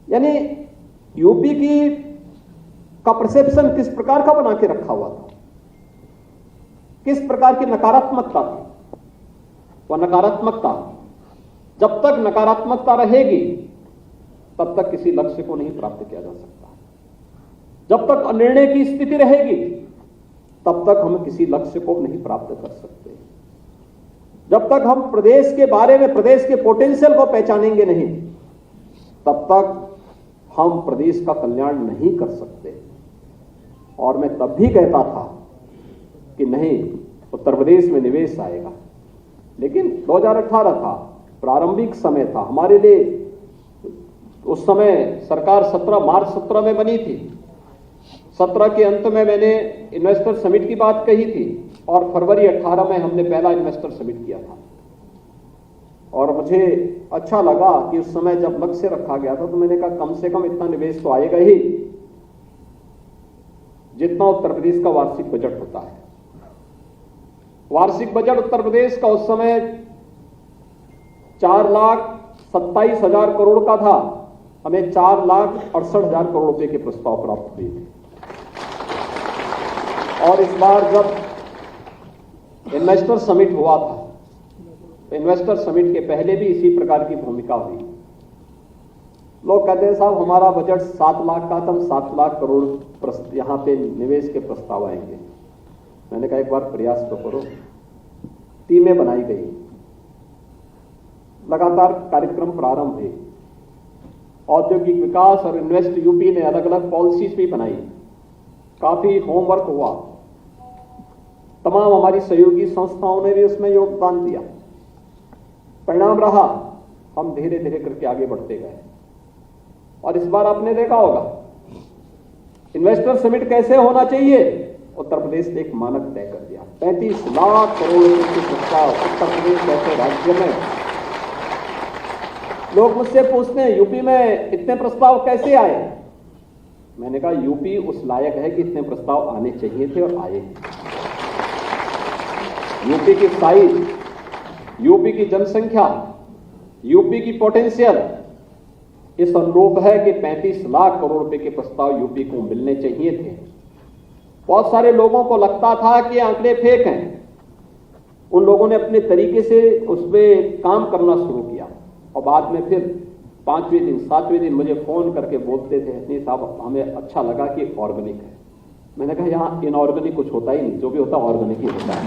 यानी यूपी का परसेप्शन किस प्रकार का बना के रखा हुआ था, किस प्रकार की नकारात्मकता थी। वह नकारात्मकता, जब तक नकारात्मकता रहेगी तब तक किसी लक्ष्य को नहीं प्राप्त किया जा सकता। जब तक अनिर्णय की स्थिति रहेगी तब तक हम किसी लक्ष्य को नहीं प्राप्त कर सकते। जब तक हम प्रदेश के बारे में, प्रदेश के पोटेंशियल को पहचानेंगे नहीं, तब तक हम प्रदेश का कल्याण नहीं कर सकते। और मैं तब भी कहता था कि नहीं, उत्तर प्रदेश में निवेश आएगा, लेकिन 2018 था, प्रारंभिक समय था हमारे लिए। उस समय सरकार मार्च 17 में बनी थी। 17 के अंत में मैंने इन्वेस्टर समिट की बात कही थी और फरवरी 18 में हमने पहला इन्वेस्टर समिट किया था। और मुझे अच्छा लगा कि उस समय जब लक्ष्य रखा गया था तो मैंने कहा कम से कम इतना निवेश तो आएगा ही जितना उत्तर प्रदेश का वार्षिक बजट होता है। वार्षिक बजट उत्तर प्रदेश का उस समय 4,27,000 करोड़ का था। हमें 4,68,000 करोड़ रुपए के प्रस्ताव प्राप्त हुए थे। और इस बार जब इन्वेस्टर समिट हुआ था, इन्वेस्टर समिट के पहले भी इसी प्रकार की भूमिका हुई। लोग कहते हैं साहब हमारा बजट 7 लाख का था, हम 7 लाख करोड़ यहां पे निवेश के प्रस्ताव आएंगे। मैंने कहा एक बार प्रयास तो करो। टीमें बनाई गई, लगातार कार्यक्रम प्रारंभ हुए, औद्योगिक विकास और इन्वेस्ट यूपी ने अलग अलग पॉलिसीज भी बनाई, काफी होमवर्क हुआ। तमाम हमारी सहयोगी संस्थाओं ने भी उसमें योगदान दिया। परिणाम रहा, हम धीरे धीरे करके आगे बढ़ते गए। और इस बार आपने देखा होगा इन्वेस्टर समिट कैसे होना चाहिए, उत्तर प्रदेश ने एक मानक तय कर दिया। 35 लाख करोड़ रुपए के प्रस्ताव उत्तर प्रदेश जैसे राज्य में। लोग मुझसे पूछते हैं यूपी में इतने प्रस्ताव कैसे आए। मैंने कहा यूपी उस लायक है कि इतने प्रस्ताव आने चाहिए थे और आए। यूपी की साइज, यूपी की जनसंख्या, यूपी की पोटेंशियल इस अनुरूप है कि 35 लाख करोड़ रुपए के प्रस्ताव यूपी को मिलने चाहिए थे। बहुत सारे लोगों को लगता था कि आंकड़े फेक हैं। उन लोगों ने अपने तरीके से उस पर काम करना शुरू किया और बाद में फिर 5वें दिन 7वें दिन मुझे फोन करके बोलते थे नहीं साहब हमें अच्छा लगा कि ऑर्गेनिक है। मैंने कहा यहां इनऑर्गेनिक कुछ होता ही नहीं, जो भी होता ऑर्गेनिक ही होता है।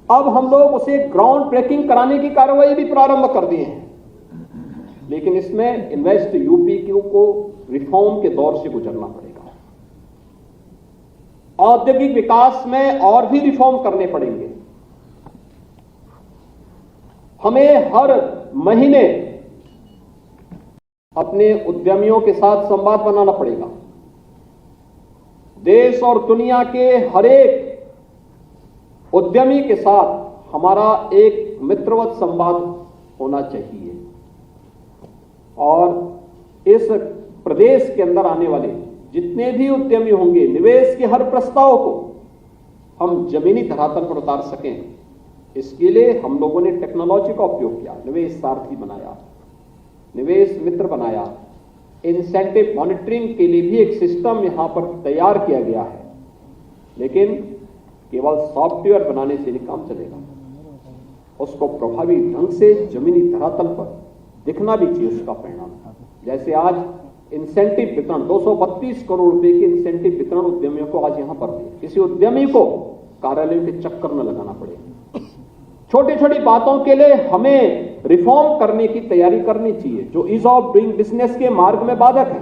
अब हम लोग उसे ग्राउंड ब्रेकिंग कराने की कार्रवाई भी प्रारंभ कर दिए हैं, लेकिन इसमें इन्वेस्ट यूपी को रिफॉर्म के दौर से गुजरना पड़ेगा। औद्योगिक विकास में और भी रिफॉर्म करने पड़ेंगे। हमें हर महीने अपने उद्यमियों के साथ संवाद बनाना पड़ेगा। देश और दुनिया के हर एक उद्यमी के साथ हमारा एक मित्रवत संवाद होना चाहिए और इस प्रदेश के अंदर आने वाले जितने भी उद्यमी होंगे, निवेश के हर प्रस्ताव को हम जमीनी धरातल पर उतार सकें, इसके लिए हम लोगों ने टेक्नोलॉजी का उपयोग किया। निवेश सारथी बनाया, निवेश मित्र बनाया, इंसेंटिव मॉनिटरिंग के लिए भी एक सिस्टम यहां पर तैयार किया गया है। लेकिन केवल सॉफ्टवेयर बनाने से नहीं काम चलेगा, उसको प्रभावी ढंग से जमीनी धरातल पर दिखना भी चाहिए उसका परिणाम। जैसे आज इंसेंटिव वितरण 232 करोड़ रुपए के इंसेंटिव वितरण उद्यमियों को आज यहां पर दिए। किसी उद्यमी को कार्यालयों के चक्कर न लगाना पड़ेगा। छोटी छोटी बातों के लिए हमें रिफॉर्म करने की तैयारी करनी चाहिए। जो ईज ऑफ डूइंग बिजनेस के मार्ग में बाधक है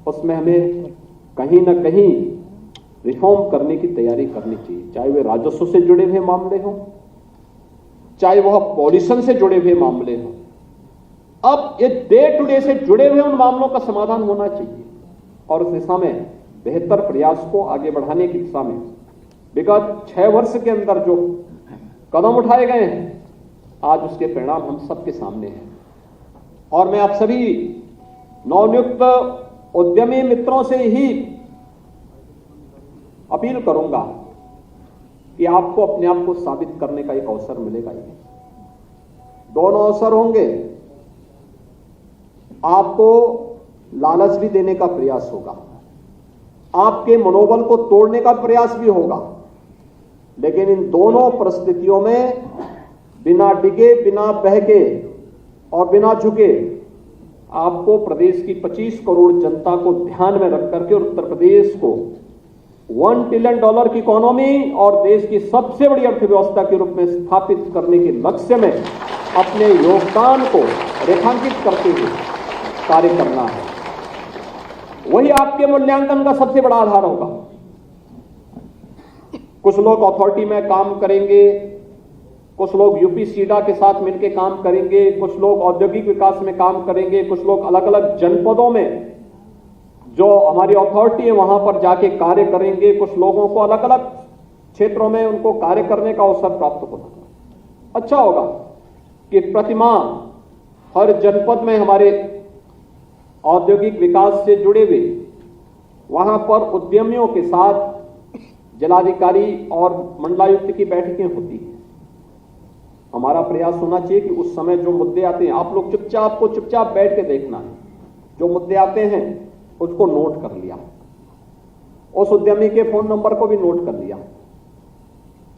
उसमें हमें कहीं ना कहीं रिफॉर्म करने की तैयारी करनी चाहिए, चाहे वे राजस्व से जुड़े हुए मामले हों, चाहे वह पॉल्यूशन से जुड़े हुए मामले हों। अब ये डे टू डे से जुड़े हुए उन मामलों का समाधान होना चाहिए और उस दिशा में बेहतर प्रयास को आगे बढ़ाने की दिशा में विगत 6 वर्ष के अंदर जो कदम उठाए गए हैं आज उसके परिणाम हम सबके सामने हैं। और मैं आप सभी नवनियुक्त उद्यमी मित्रों से ही अपील करूंगा कि आपको अपने आप को साबित करने का एक अवसर मिलेगा ही। दोनों अवसर होंगे। आपको लालच भी देने का प्रयास होगा, आपके मनोबल को तोड़ने का प्रयास भी होगा, लेकिन इन दोनों परिस्थितियों में बिना डिगे, बिना बहके और बिना झुके आपको प्रदेश की 25 करोड़ जनता को ध्यान में रख करके और उत्तर प्रदेश को $1 ट्रिलियन की इकोनॉमी और देश की सबसे बड़ी अर्थव्यवस्था के रूप में स्थापित करने के लक्ष्य में अपने योगदान को रेखांकित करते हुए कार्य करना है। वही आपके मूल्यांकन का सबसे बड़ा आधार होगा। कुछ लोग अथॉरिटी में काम करेंगे, कुछ लोग यूपी सीडा के साथ मिलकर काम करेंगे, कुछ लोग औद्योगिक विकास में काम करेंगे, कुछ लोग अलग अलग जनपदों में जो हमारी अथॉरिटी है वहां पर जाके कार्य करेंगे, कुछ लोगों को अलग अलग क्षेत्रों में उनको कार्य करने का अवसर प्राप्त होगा। अच्छा होगा कि प्रतिमाह हर जनपद में हमारे औद्योगिक विकास से जुड़े हुए वहां पर उद्यमियों के साथ जिलाधिकारी और मंडलायुक्त की बैठकें होती हैं। हमारा प्रयास होना चाहिए कि उस समय जो मुद्दे आते हैं आप लोग चुपचाप बैठ के देखना है। जो मुद्दे आते हैं उसको नोट कर लिया, उस उद्यमी के फोन नंबर को भी नोट कर लिया।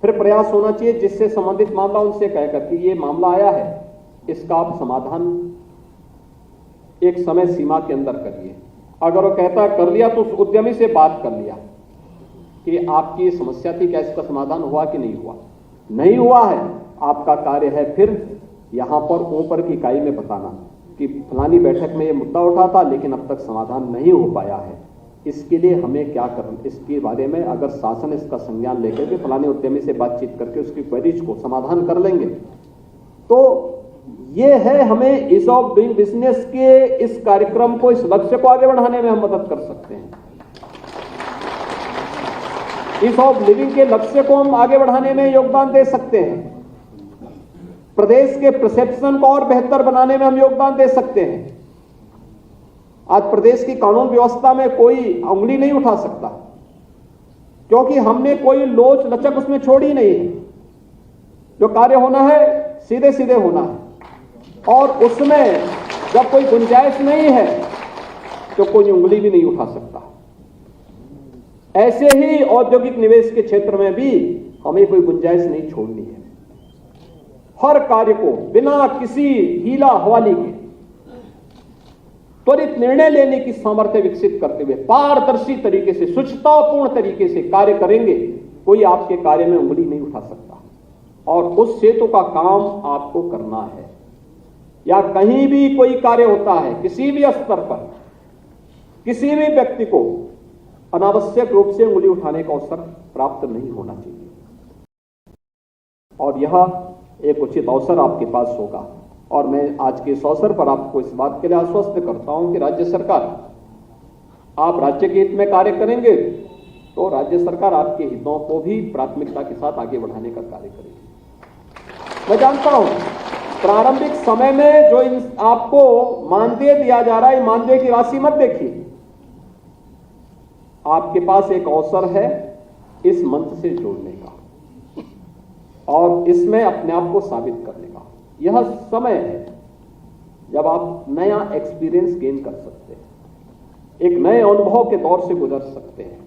फिर प्रयास होना चाहिए जिससे संबंधित मामला उनसे कहकर कि ये मामला आया है, इसका आप समाधान एक समय सीमा के अंदर करिए। अगर वो कहता है कर लिया तो उस उद्यमी से बात कर लिया कि आपकी समस्या थी, क्या इसका समाधान हुआ कि नहीं हुआ। नहीं हुआ है, आपका कार्य है फिर यहां पर ऊपर की इकाई में बताना कि फलानी बैठक में ये मुद्दा उठा था लेकिन अब तक समाधान नहीं हो पाया है, इसके लिए हमें क्या करना। इसके बारे में अगर शासन इसका संज्ञान लेकर के फलाने उद्यमी से बातचीत करके उसकी क्वेरीज को समाधान कर लेंगे तो ये है हमें ईज ऑफ डूइंग बिजनेस के इस कार्यक्रम को, इस लक्ष्य को आगे बढ़ाने में हम मदद कर सकते हैं। ईज ऑफ लिविंग के लक्ष्य को हम आगे बढ़ाने में योगदान दे सकते हैं। प्रदेश के परसेप्शन को और बेहतर बनाने में हम योगदान दे सकते हैं। आज प्रदेश की कानून व्यवस्था में कोई उंगली नहीं उठा सकता क्योंकि हमने कोई लोच लचक उसमें छोड़ी नहीं है। जो कार्य होना है सीधे सीधे होना है और उसमें जब कोई गुंजाइश नहीं है तो कोई उंगली भी नहीं उठा सकता। ऐसे ही औद्योगिक निवेश के क्षेत्र में भी हमें कोई गुंजाइश नहीं छोड़नी है। हर कार्य को बिना किसी हीला हवाली के त्वरित निर्णय लेने की सामर्थ्य विकसित करते हुए पारदर्शी तरीके से, शुचितापूर्ण तरीके से कार्य करेंगे, कोई आपके कार्य में उंगली नहीं उठा सकता। और उस सेतु का काम आपको करना है। या कहीं भी कोई कार्य होता है, किसी भी स्तर पर किसी भी व्यक्ति को अनावश्यक रूप से उंगली उठाने का अवसर प्राप्त नहीं होना चाहिए। और यह एक उचित अवसर आपके पास होगा और मैं आज के इस अवसर पर आपको इस बात के लिए आश्वस्त करता हूं कि राज्य सरकार, आप राज्य के हित में कार्य करेंगे तो राज्य सरकार आपके हितों को भी प्राथमिकता के साथ आगे बढ़ाने का कार्य करेगी। मैं जानता हूं प्रारंभिक समय में जो आपको मानदेय दिया जा रहा है, मानदेय की राशि मत देखिए। आपके पास एक अवसर है इस मंच से जोड़ने का और इसमें अपने आप को साबित करने का। यह समय है जब आप नया एक्सपीरियंस गेन कर सकते हैं, एक नए अनुभव के दौर से गुजर सकते हैं,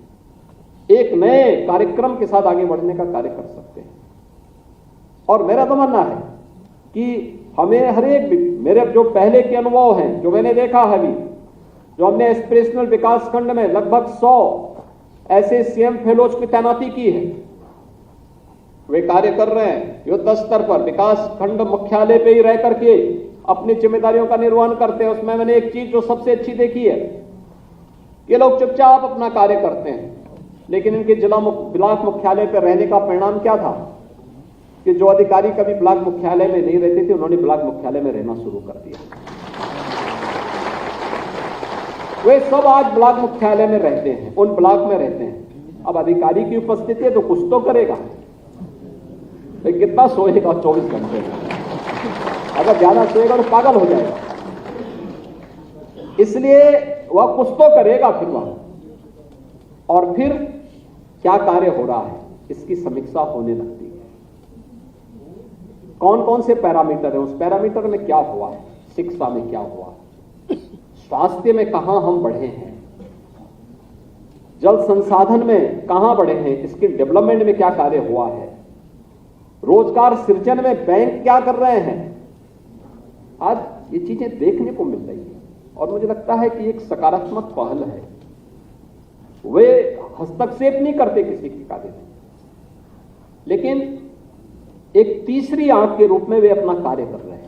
एक नए कार्यक्रम के साथ आगे बढ़ने का कार्य कर सकते हैं। और मेरा तो मानना है कि हमें हर एक, मेरे जो पहले के अनुभव हैं, जो मैंने देखा है अभी, जो हमने एस्पिरेशनल विकास खंड में लगभग 100 ऐसे सीएम फेलोज की तैनाती की है, वे कार्य कर रहे हैं युद्ध स्तर पर, विकास खंड मुख्यालय पे ही रह करके अपनी जिम्मेदारियों का निर्वहन करते हैं। उसमें मैंने एक चीज जो सबसे अच्छी देखी है, ये लोग चुपचाप अपना कार्य करते हैं, लेकिन इनके ब्लॉक मुख्यालय पर रहने का परिणाम क्या था कि जो अधिकारी कभी ब्लॉक मुख्यालय में नहीं रहते थे, उन्होंने ब्लॉक मुख्यालय में रहना शुरू कर दिया। वे सब आज ब्लॉक मुख्यालय में रहते हैं, उन ब्लॉक में रहते हैं। अब अधिकारी की उपस्थिति है तो कुछ तो करेगा, कितना सोएगा 24 घंटे में? अगर ज्यादा सोएगा तो पागल हो जाएगा। इसलिए वह कुछ तो करेगा फिर वहां, और फिर क्या कार्य हो रहा है इसकी समीक्षा होने लगती है। कौन कौन से पैरामीटर है, उस पैरामीटर में क्या हुआ है, शिक्षा में क्या हुआ, स्वास्थ्य में कहां हम बढ़े हैं, जल संसाधन में कहां बढ़े हैं, इसके डेवलपमेंट में क्या कार्य हुआ है, रोजगार सृजन में बैंक क्या कर रहे हैं। आज ये चीजें देखने को मिल रही है और मुझे लगता है कि एक सकारात्मक पहल है। वे हस्तक्षेप नहीं करते किसी के कार्य में, लेकिन एक तीसरी आंख के रूप में वे अपना कार्य कर रहे हैं।